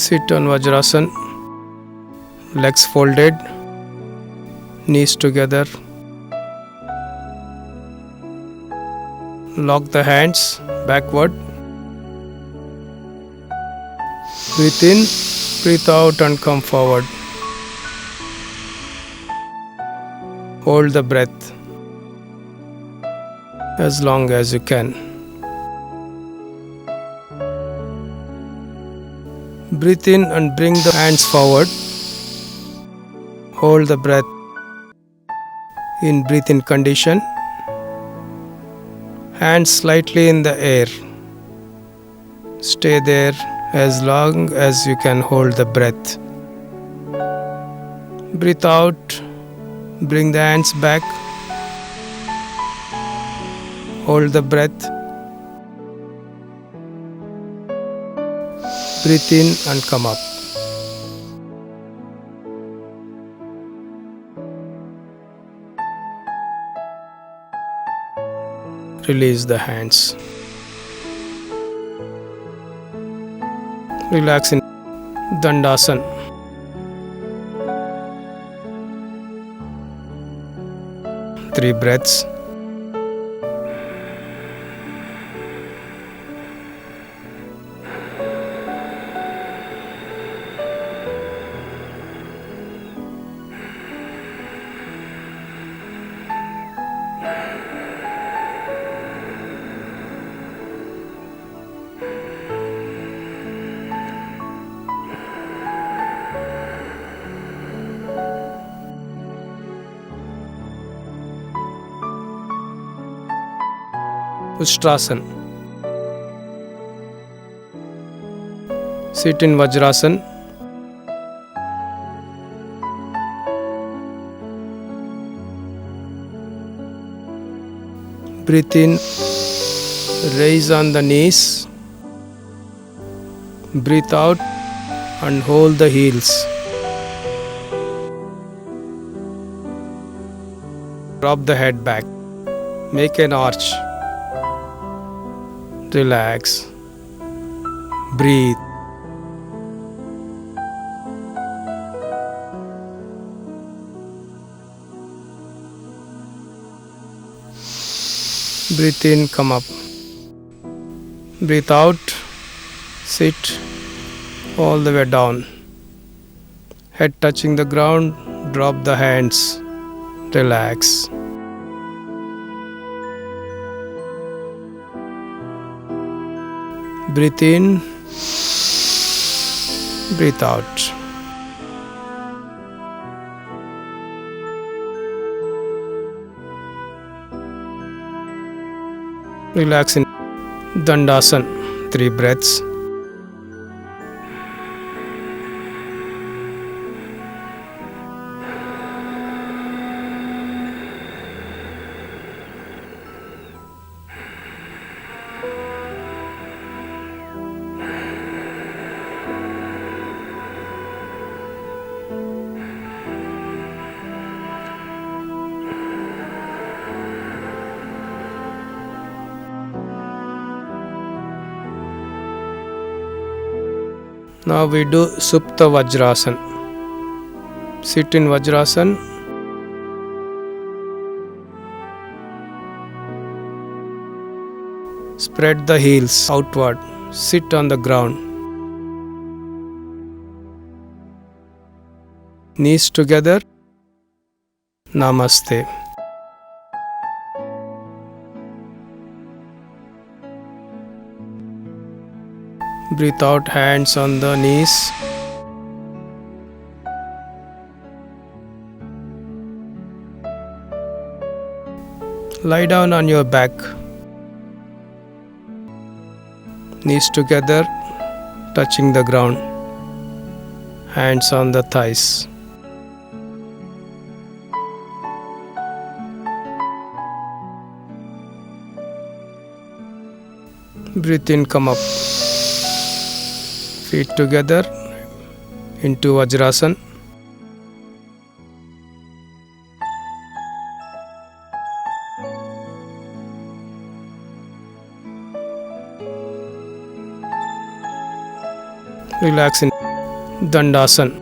Sit on Vajrasan, legs folded, knees together. Lock the hands backward. Breathe in, breathe out and come forward. Hold the breath as long as you can. Breathe in and bring the hands forward. Hold the breath in breathe-in condition. Hands slightly in the air. Stay there as long as you can hold the breath. Breathe out. Bring the hands back. Hold the breath. Breathe in and come up. Release the hands. Relax in Dandasana. 3 breaths. Ustrasana. Sit in Vajrasan. Breathe in, raise on the knees. Breathe out and hold the heels. Drop the head back. Make an arch. Relax. Breathe. Breathe in, come up. Breathe out. Sit all the way down. Head touching the ground. Drop the hands. Relax. Breathe in, breathe out. Relax in Dandasana, 3 breaths. Now we do Supta Vajrasan. Sit in Vajrasan. Spread the heels outward. Sit on the ground. Knees together. Namaste. Breathe out, hands on the knees. Lie down on your back. Knees together, touching the ground. Hands on the thighs. Breathe in, come up. Feet together into Vajrasan. Relax in Dandasana.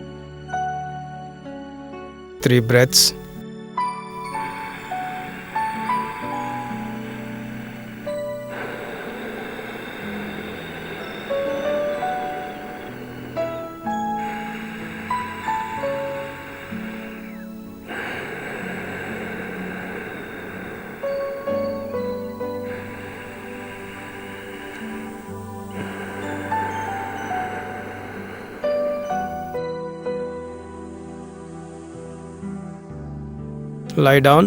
3 breaths. Lie down.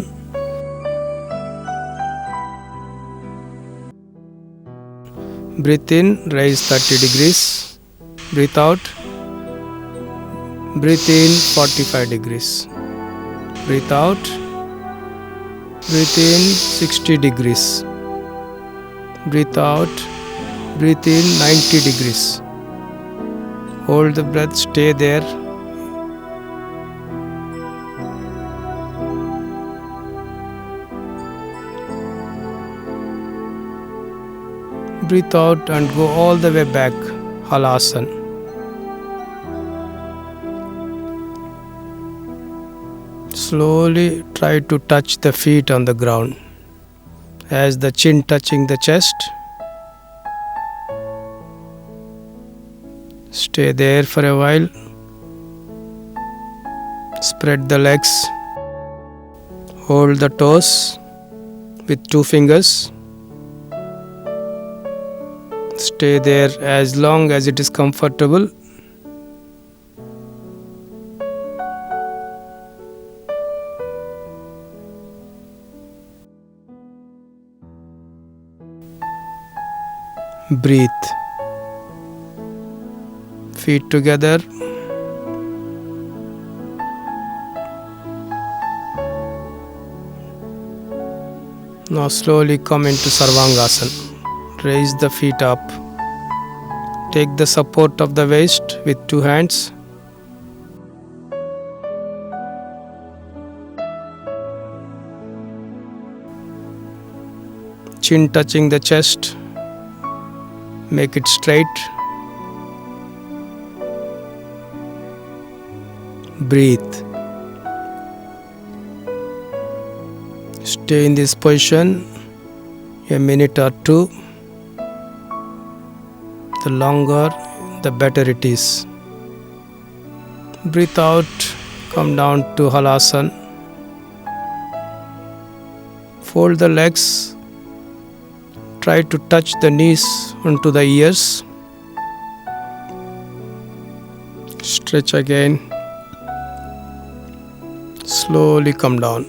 Breathe in, raise 30 degrees. Breathe out. Breathe in 45 degrees. Breathe out. Breathe in 60 degrees. Breathe out. Breathe in 90 degrees. Hold the breath, stay there. Breathe out and go all the way back, Halasana. Slowly try to touch the feet on the ground as the chin touching the chest. Stay there for a while. Spread the legs. Hold the toes with 2 fingers. Stay there as long as it is comfortable. Breathe. Feet together. Now slowly come into Sarvangasana. Raise the feet up. Take the support of the waist with 2 hands. Chin touching the chest. Make it straight. Breathe. Stay in this position a minute or 2. The longer, the better it is. Breathe out, come down to Halasana. Fold the legs. Try to touch the knees onto the ears. Stretch again. Slowly come down.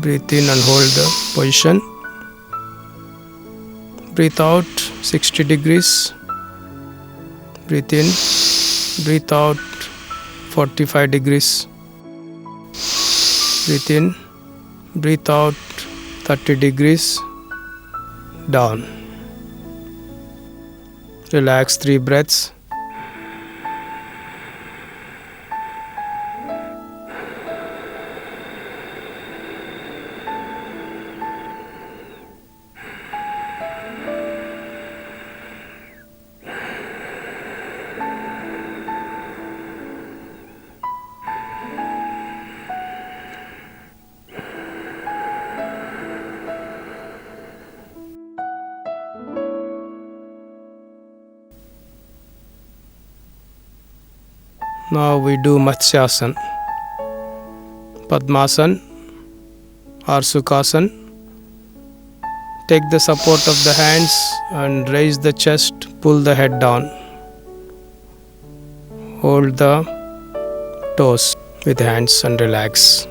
Breathe in and hold the position. Breathe out 60 degrees. Breathe in. Breathe out 45 degrees. Breathe in. Breathe out 30 degrees. Down. Relax 3 breaths. Now we do Matsyasana, Padmasana or Sukhasana. Take the support of the hands and raise the chest, pull the head down. Hold the toes with hands and relax.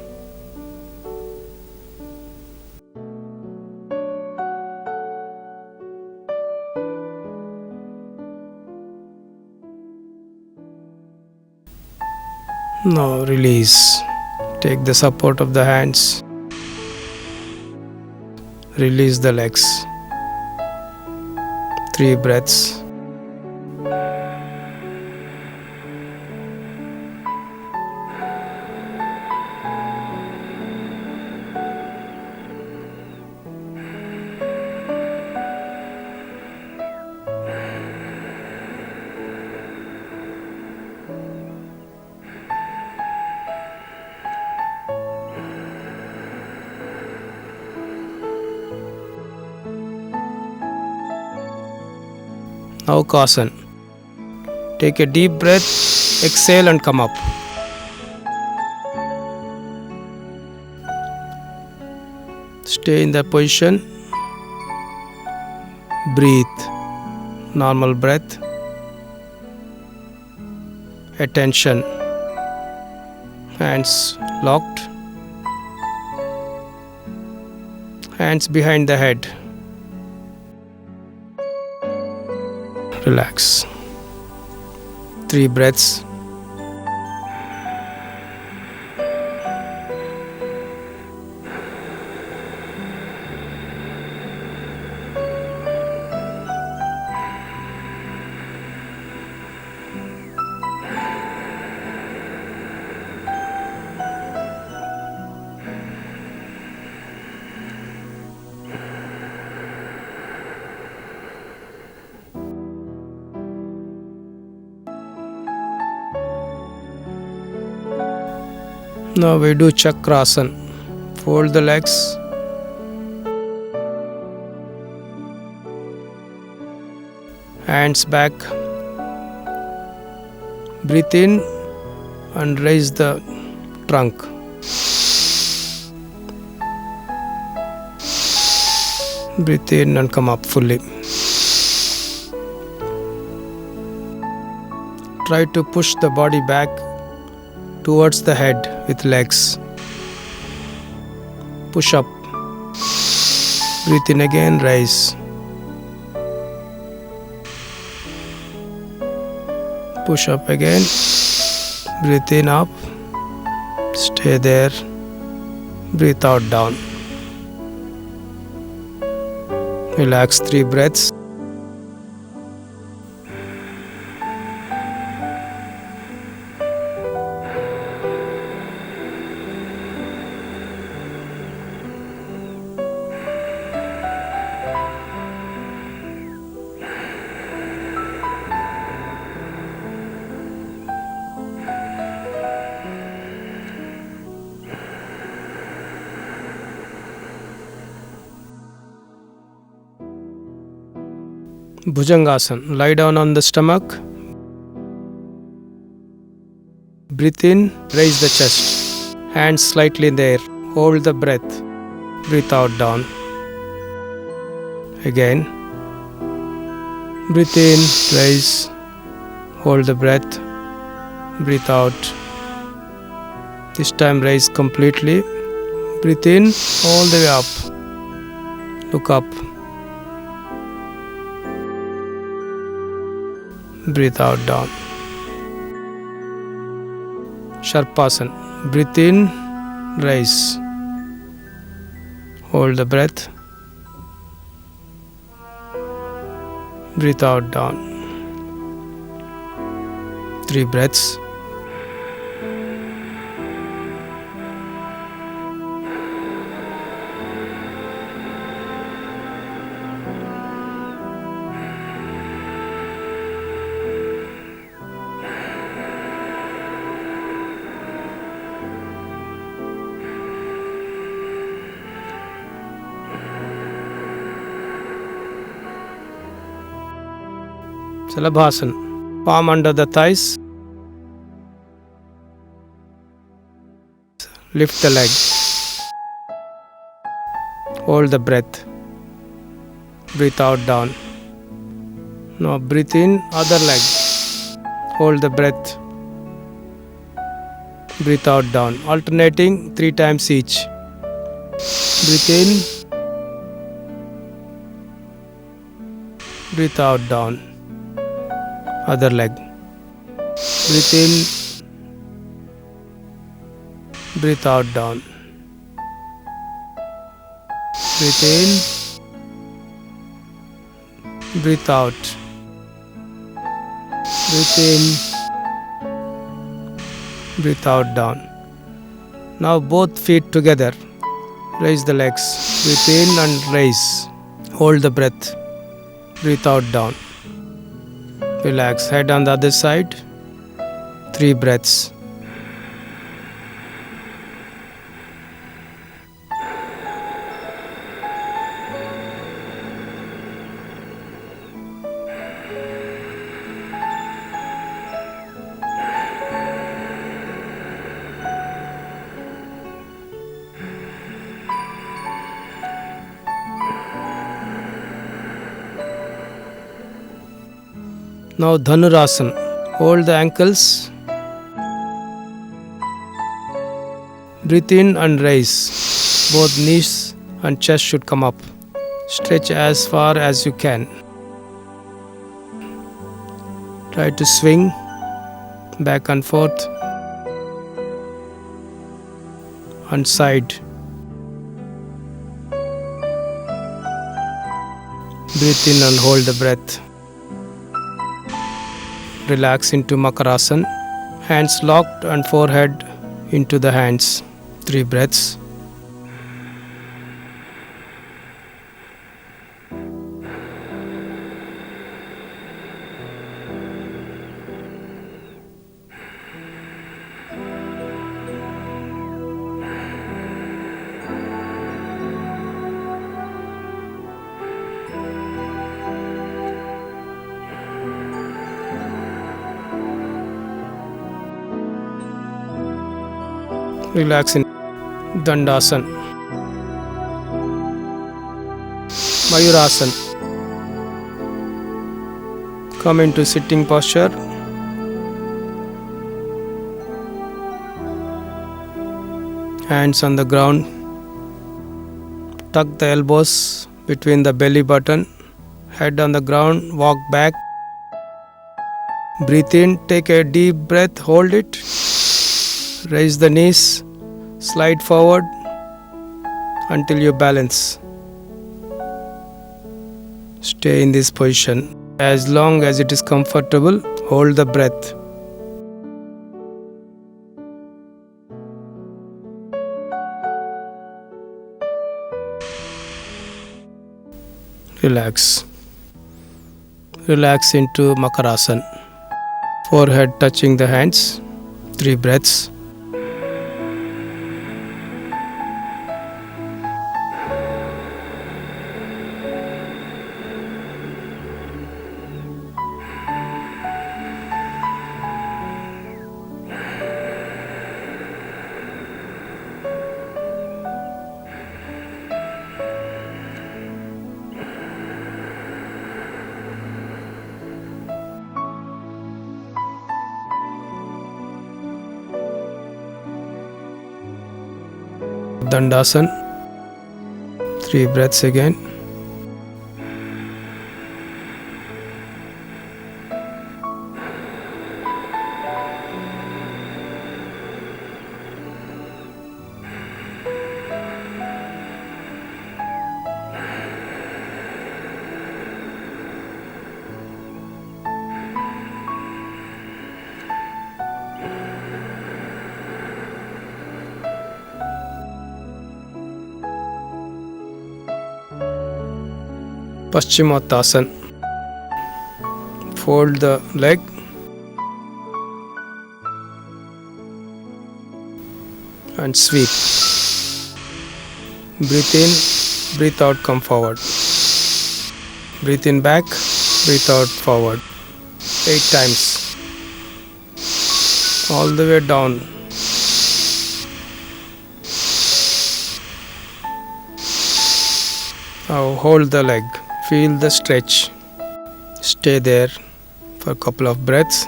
Now release. Take the support of the hands. Release the legs. 3 breaths. Now Kasan. Take a deep breath, exhale and come up. Stay in that position. Breathe. Normal breath. Attention. Hands locked. Hands behind the head. Relax. 3 breaths. Now we do Chakrasana. Fold the legs. Hands back. Breathe in and raise the trunk. Breathe in and come up fully. Try to push the body back towards the head with legs. Push up. Breathe in again, raise. Push up again. Breathe in up. Stay there. Breathe out down. Relax 3 breaths. Bhujangasana. Lie down on the stomach. Breathe in, raise the chest. Hands slightly in the air. Hold the breath. Breathe out down. Again. Breathe in, raise. Hold the breath. Breathe out. This time raise completely. Breathe in all the way up. Look up. Breathe out down. Sharpasana. Breathe in, raise. Hold the breath. Breathe out down. 3 breaths. Salabhasana. Palm under the thighs. Lift the leg. Hold the breath. Breathe out down. Now breathe in other leg. Hold the breath. Breathe out down. Alternating 3 times each. Breathe in. Breathe out down. Other leg. Breathe in. Breathe out down. Breathe in. Breathe out. Breathe in. Breathe out down. Now both feet together. Raise the legs. Breathe in and raise. Hold the breath. Breathe out down. Relax. Head on the other side. 3 breaths. Now Dhanurasana. Hold the ankles. Breathe in and raise. Both knees and chest should come up. Stretch as far as you can. Try to swing back and forth and side. Breathe in and hold the breath. Relax into Makarasana. Hands locked and forehead into the hands. 3 breaths. Relax in Dandasana. Mayurasana. Come into sitting posture. Hands on the ground. Tuck the elbows between the belly button. Head on the ground. Walk back. Breathe in. Take a deep breath. Hold it. Raise the knees, slide forward until you balance. Stay in this position as long as it is comfortable. Hold the breath. Relax. Relax into Makarasana. Forehead touching the hands. 3 breaths. Dandasana. 3 breaths again. Paschimottanasana. Fold the leg. And sweep. Breathe in, breathe out, come forward. Breathe in back, breathe out forward. 8 times. All the way down. Now hold the leg. Feel the stretch. Stay there for a couple of breaths.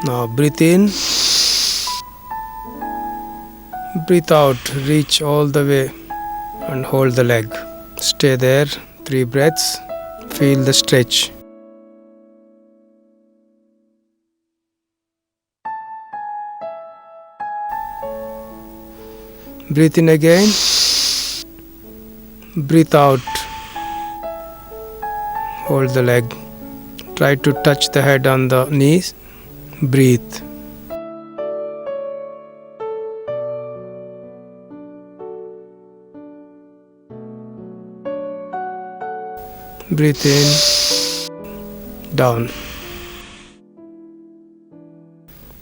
Now breathe in. Breathe out. Reach all the way and hold the leg. Stay there. 3 breaths. Feel the stretch. Breathe in again. Breathe out. Hold the leg. Try to touch the head on the knees. Breathe. Breathe in. Down.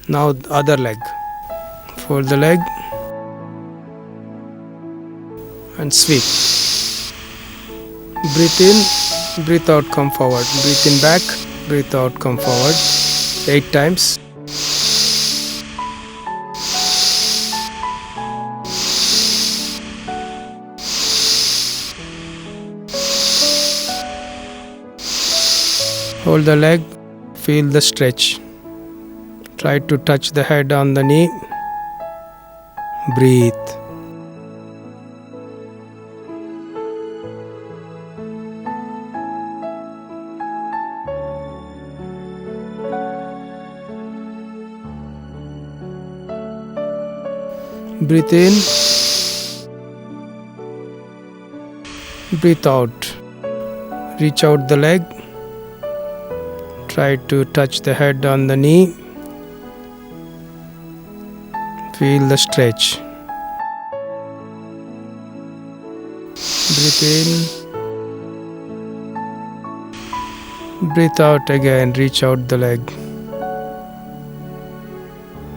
Now the other leg. Fold the leg. And sweep. Breathe in, breathe out, come forward. Breathe in back, breathe out, come forward. 8 times. Hold the leg, feel the stretch. Try to touch the head on the knee. Breathe. Breathe in. Breathe out. Reach out the leg. Try to touch the head on the knee. Feel the stretch. Breathe in. Breathe out again. Reach out the leg.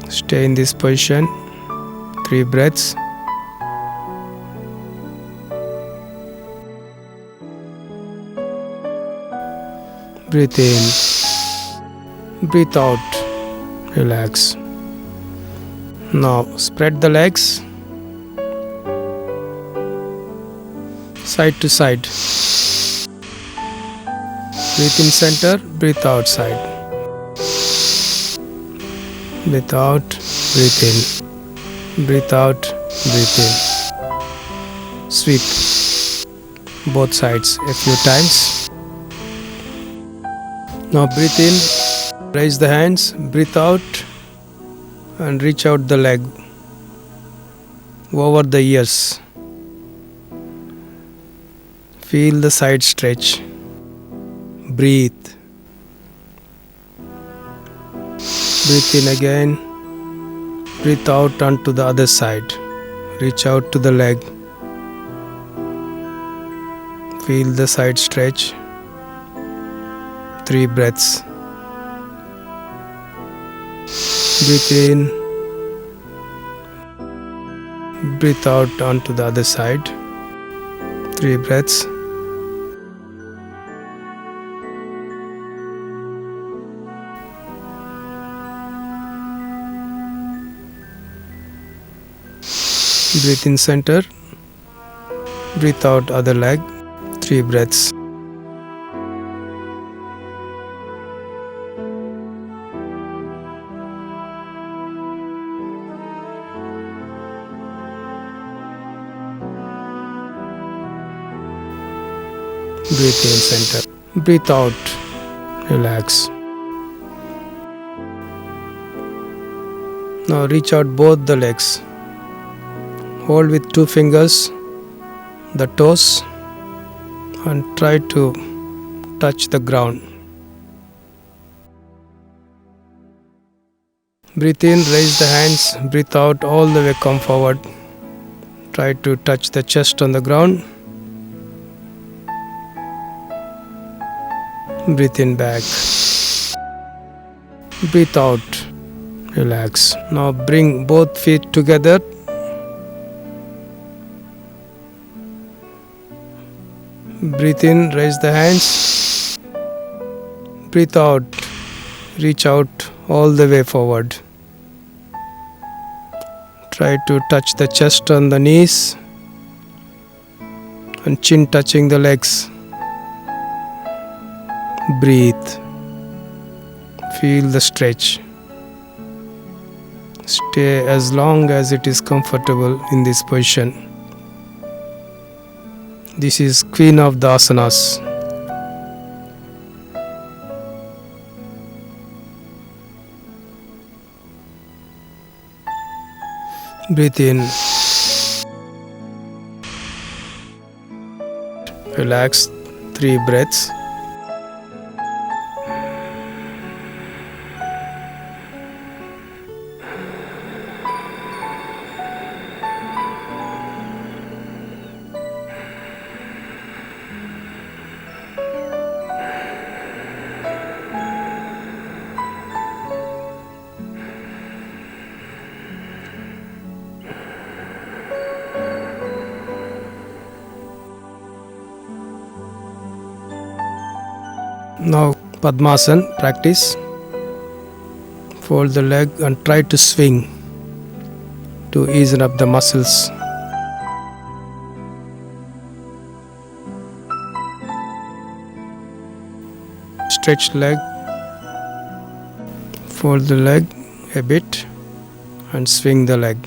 Stay in this position. 3 breaths. Breathe in. Breathe out. Relax. Now spread the legs side to side. Breathe in center, breathe outside. Breathe out, breathe in. Breathe out, breathe in. Sweep both sides a few times. Now breathe in, raise the hands, breathe out and reach out the leg over the ears. Feel the side stretch. Breathe. Breathe in again. Breathe out onto the other side. Reach out to the leg. Feel the side stretch. 3 breaths. Breathe in. Breathe out onto the other side. 3 breaths. Breathe in center. Breathe out other leg. 3 breaths. Breathe in center. Breathe out. Relax. Now reach out both the legs. Hold with 2 fingers the toes and try to touch the ground. Breathe in, raise the hands. Breathe out, all the way come forward. Try to touch the chest on the ground. Breathe in back. Breathe out. Relax. Now bring both feet together. Breathe in, raise the hands. Breathe out. Reach out all the way forward. Try to touch the chest on the knees and chin touching the legs. Breathe. Feel the stretch. Stay as long as it is comfortable in this position. This is Queen of the Asanas. Breathe in. Relax. 3 breaths. Now Padmasana practice. Fold the leg and try to swing to ease up the muscles. stretch leg, fold the leg a bit and swing the leg.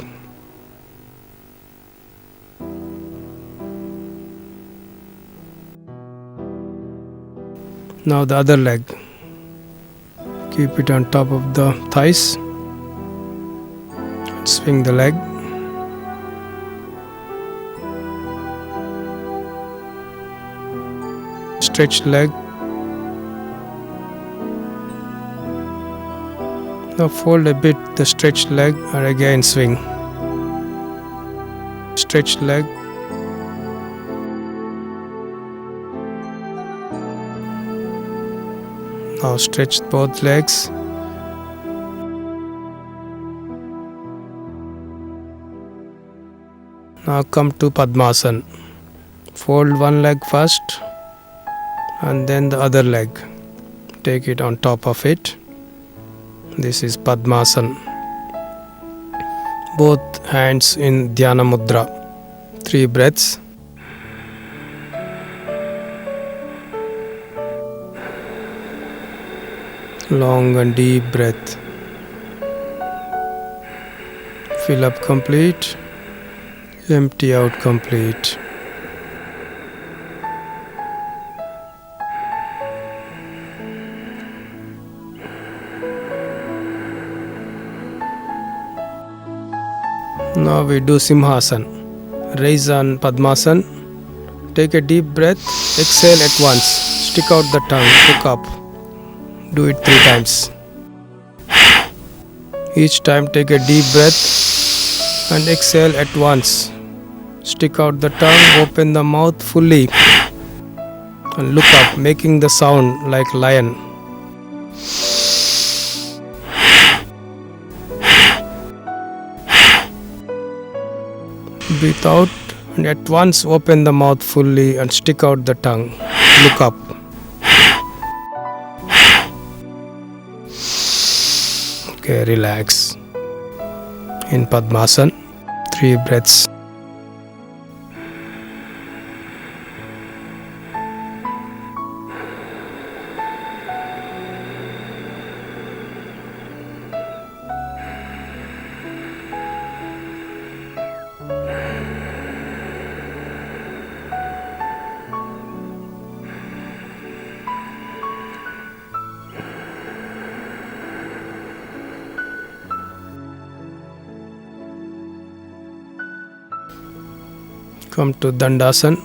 Now the other leg. Keep it on top of the thighs. Swing the leg. Stretch leg. Now fold a bit the stretched leg and again swing. Stretched leg. Now stretch both legs. Now come to Padmasana. Fold one leg first and then the other leg. Take it on top of it. This is Padmasana. Both hands in Dhyana Mudra. 3 breaths. Long and deep breath. Fill up complete. Empty out complete. Now we do Simhasana. Raise on Padmasana. Take a deep breath. Exhale at once. Stick out the tongue. Look up. Do it 3 times. Each time take a deep breath and exhale at once. Stick out the tongue. Open the mouth fully. And look up, making the sound like lion. Breathe out and at once open the mouth fully and stick out the tongue. Look up. Okay, relax. In Padmasana, 3 breaths. Come to Dandasana.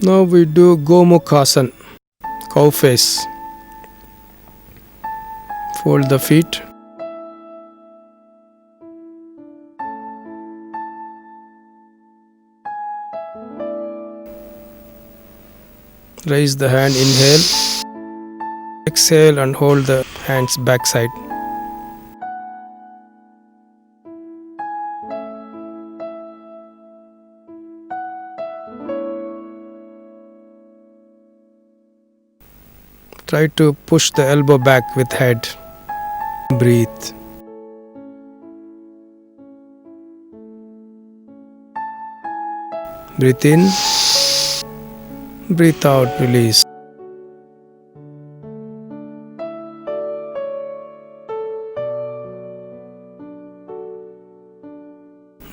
Now we do Gomukhasana, cow face. Fold the feet. Raise the hand, inhale. Exhale and hold the hands backside. Try to push the elbow back with head. Breathe. Breathe in. Breathe out, release.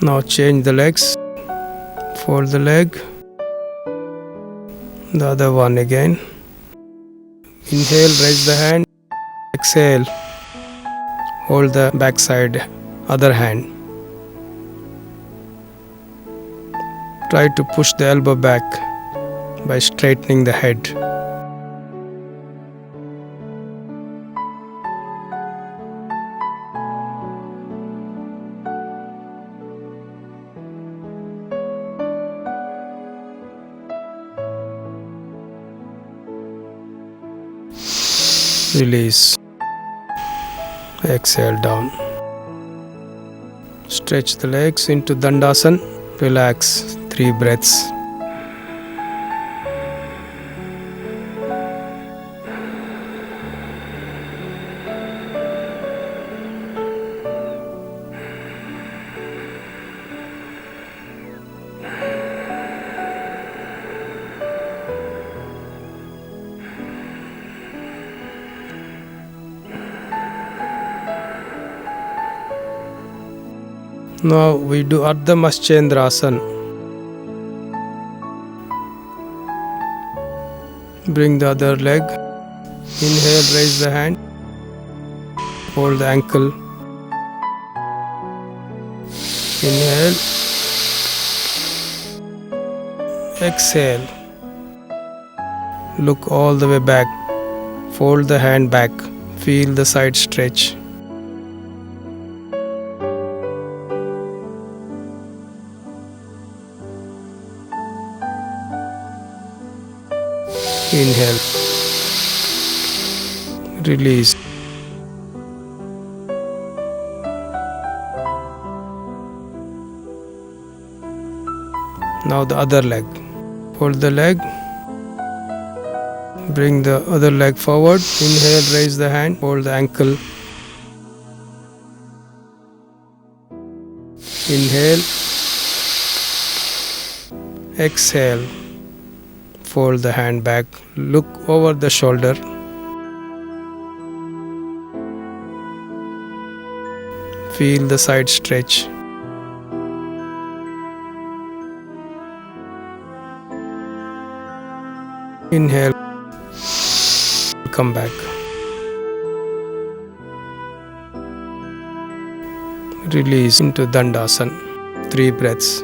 Now change the legs. Fold the leg. The other one again. Inhale, raise the hand. Exhale. Hold the backside, other hand. Try to push the elbow back by straightening the head. Release. Exhale down. Stretch the legs into Dandasana. Relax. 3 breaths. Now we do Ardha Matsyendrasana. Bring the other leg. Inhale, raise the hand. Hold the ankle. Inhale. Exhale. Look all the way back. Fold the hand back. Feel the side stretch. Inhale. Release. Now the other leg. Hold the leg. Bring the other leg forward. Inhale, raise the hand. Hold the ankle. Inhale. Exhale. Fold the hand back. Look over the shoulder. Feel the side stretch. Inhale. Come back. Release into Dandasana. 3 breaths.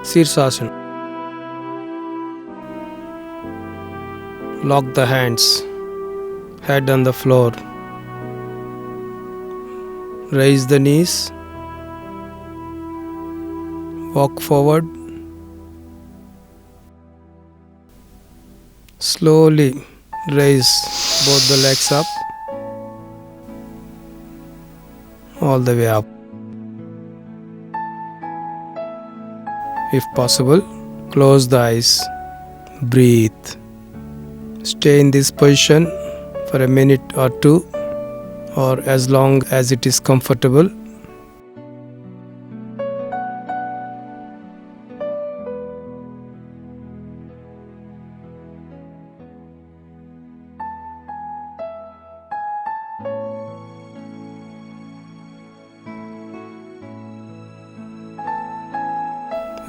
Sirsasana. Lock the hands, head on the floor. Raise the knees. Walk forward. Slowly raise both the legs up, all the way up. If possible, close the eyes. Breathe. Stay in this position for a minute or 2, or as long as it is comfortable.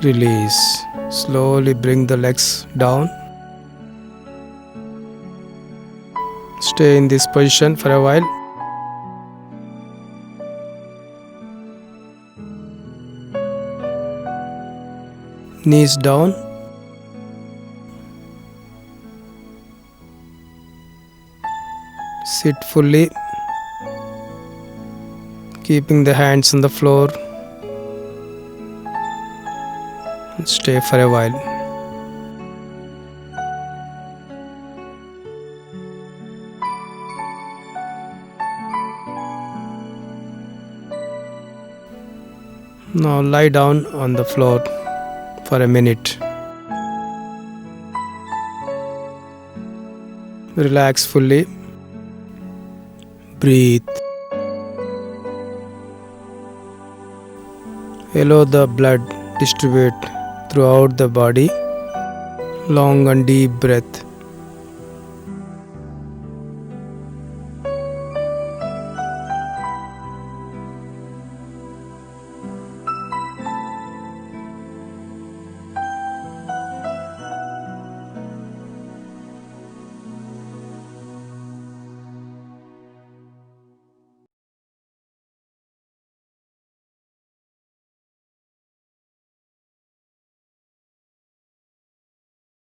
Release. Slowly bring the legs down. Stay in this position for a while. Knees down. Sit fully, keeping the hands on the floor. Stay for a while. Now lie down on the floor for a minute. Relax fully. Breathe. Allow the blood distribute throughout the body. Long and deep breath.